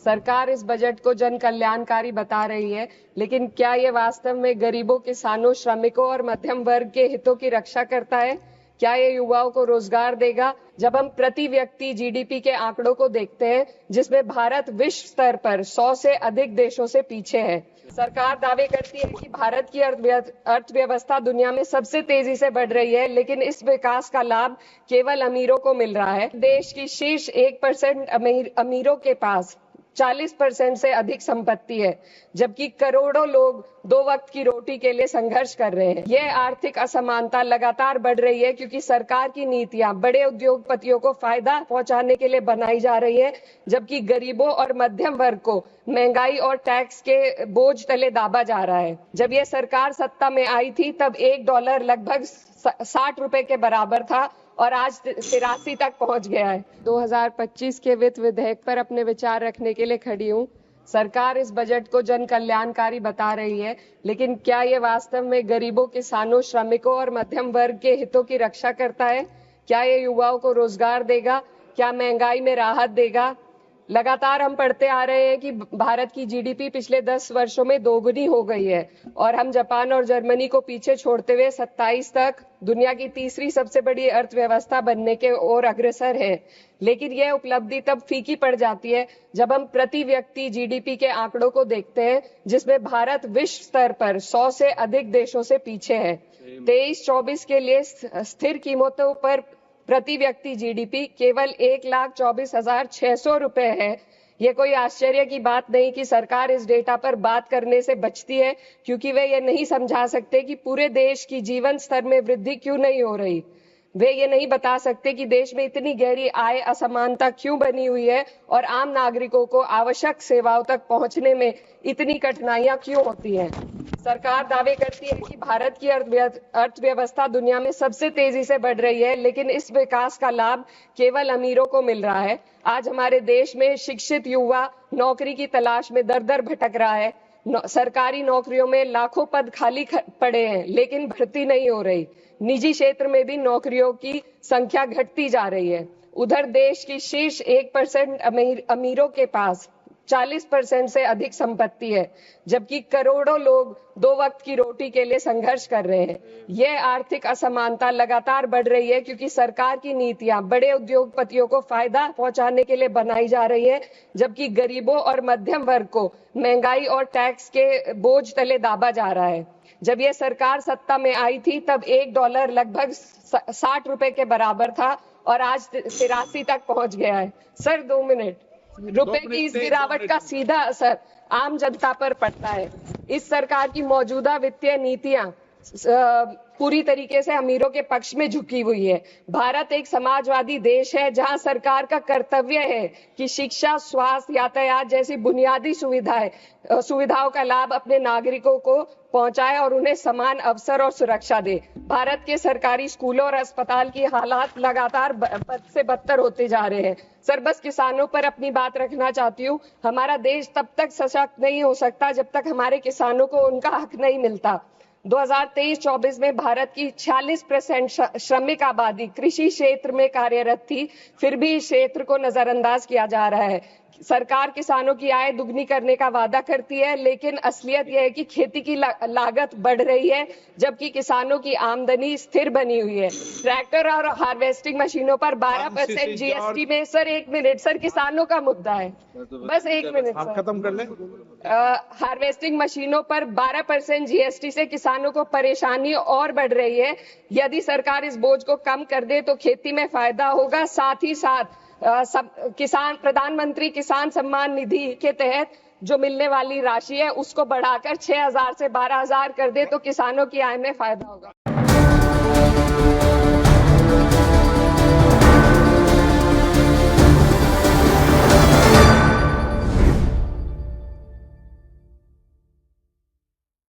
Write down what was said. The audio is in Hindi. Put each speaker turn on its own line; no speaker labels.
सरकार इस बजट को जन कल्याणकारी बता रही है, लेकिन क्या ये वास्तव में गरीबों, किसानों, श्रमिकों और मध्यम वर्ग के हितों की रक्षा करता है? क्या ये युवाओं को रोजगार देगा? जब हम प्रति व्यक्ति जीडीपी के आंकड़ों को देखते हैं, जिसमें भारत विश्व स्तर पर 100 से अधिक देशों से पीछे है। सरकार दावे करती है कि भारत की अर्थव्यवस्था दुनिया में सबसे तेजी से बढ़ रही है, लेकिन इस विकास का लाभ केवल अमीरों को मिल रहा है। देश की शीर्ष 1% अमीरों के पास 40% से अधिक संपत्ति है, जबकि करोड़ों लोग 2 वक्त की रोटी के लिए संघर्ष कर रहे हैं। यह आर्थिक असमानता लगातार बढ़ रही है क्योंकि सरकार की नीतियां बड़े उद्योगपतियों को फायदा पहुंचाने के लिए बनाई जा रही है, जबकि गरीबों और मध्यम वर्ग को महंगाई और टैक्स के बोझ तले दाबा जा रहा है। जब यह सरकार सत्ता में आई थी, तब $1 लगभग 60 रुपए के बराबर था और आज 83 तक पहुंच गया है। 2025 के वित्त विधेयक पर अपने विचार रखने के लिए खड़ी हूं। सरकार इस बजट को जन कल्याणकारी बता रही है, लेकिन क्या ये वास्तव में गरीबों, किसानों, श्रमिकों और मध्यम वर्ग के हितों की रक्षा करता है? क्या ये युवाओं को रोजगार देगा? क्या महंगाई में राहत देगा? लगातार हम पढ़ते आ रहे हैं कि भारत की जीडीपी पिछले 10 वर्षों में दोगुनी हो गई है और हम जापान और जर्मनी को पीछे छोड़ते हुए 27 तक दुनिया की तीसरी सबसे बड़ी अर्थव्यवस्था बनने के ओर अग्रसर है। लेकिन यह उपलब्धि तब फीकी पड़ जाती है जब हम प्रति व्यक्ति जीडीपी के आंकड़ों को देखते हैं, जिसमें भारत विश्व स्तर पर 100 से अधिक देशों से पीछे है। 23-24 के लिए स्थिर कीमतों पर प्रति व्यक्ति जीडीपी केवल 1,24,600 रुपए है। ये कोई आश्चर्य की बात नहीं कि सरकार इस डेटा पर बात करने से बचती है, क्योंकि वे ये नहीं समझा सकते कि पूरे देश की जीवन स्तर में वृद्धि क्यों नहीं हो रही। वे ये नहीं बता सकते कि देश में इतनी गहरी आय असमानता क्यों बनी हुई है और आम नागरिकों को आवश्यक सेवाओं तक पहुंचने में इतनी कठिनाइयां क्यों होती हैं। सरकार दावे करती है कि भारत की अर्थव्यवस्था दुनिया में सबसे तेजी से बढ़ रही है, लेकिन इस विकास का लाभ केवल अमीरों को मिल रहा है। आज हमारे देश में शिक्षित युवा नौकरी की तलाश में दर-दर भटक रहा है। सरकारी नौकरियों में लाखों पद खाली पड़े हैं, लेकिन भर्ती नहीं हो रही। निजी क्षेत्र में भी नौकरियों की संख्या घटती जा रही है। उधर देश की शीर्ष 1% अमीरों के पास 40% से अधिक संपत्ति है, जबकि करोड़ों लोग 2 वक्त की रोटी के लिए संघर्ष कर रहे हैं। यह आर्थिक असमानता लगातार बढ़ रही है क्योंकि सरकार की नीतियां बड़े उद्योगपतियों को फायदा पहुंचाने के लिए बनाई जा रही है, जबकि गरीबों और मध्यम वर्ग को महंगाई और टैक्स के बोझ तले दाबा जा रहा है। जब यह सरकार सत्ता में आई थी, तब $1 लगभग 60 रुपए के बराबर था और आज 83 तक पहुंच गया है। Sir 2 minute. रुपए की इस गिरावट का सीधा असर आम जनता पर पड़ता है। इस सरकार की मौजूदा वित्तीय नीतियां पूरी तरीके से अमीरों के पक्ष में झुकी हुई है। भारत एक समाजवादी देश है जहां सरकार का कर्तव्य है कि शिक्षा, स्वास्थ्य, यातायात जैसी बुनियादी सुविधाओं का लाभ अपने नागरिकों को पहुंचाए और उन्हें समान अवसर और सुरक्षा दे। भारत के सरकारी स्कूलों और अस्पताल की हालात लगातार बद से बदतर होते जा रहे हैं। सर, बस किसानों पर अपनी बात रखना चाहती हूँ। हमारा देश तब तक सशक्त नहीं हो सकता जब तक हमारे किसानों को उनका हक नहीं मिलता। 2023-24 में भारत की 46% श्रमिक आबादी कृषि क्षेत्र में कार्यरत थी, फिर भी इस क्षेत्र को नजरअंदाज किया जा रहा है। सरकार किसानों की आय दुगनी करने का वादा करती है, लेकिन असलियत यह है कि खेती की लागत बढ़ रही है, जबकि किसानों की आमदनी स्थिर बनी हुई है। ट्रैक्टर और हार्वेस्टिंग मशीनों पर 12% जीएसटी में। सर 1 मिनट, सर किसानों का मुद्दा है, बस 1 मिनट
आप खत्म कर लें।
हार्वेस्टिंग मशीनों पर 12% जीएसटी से किसानों को परेशानी और बढ़ रही है। यदि सरकार इस बोझ को कम कर दे तो खेती में फायदा होगा। साथ ही साथ प्रधानमंत्री किसान सम्मान निधि के तहत जो मिलने वाली राशि है उसको बढ़ाकर 6,000 से 12,000 कर दे तो किसानों की आय में फायदा होगा।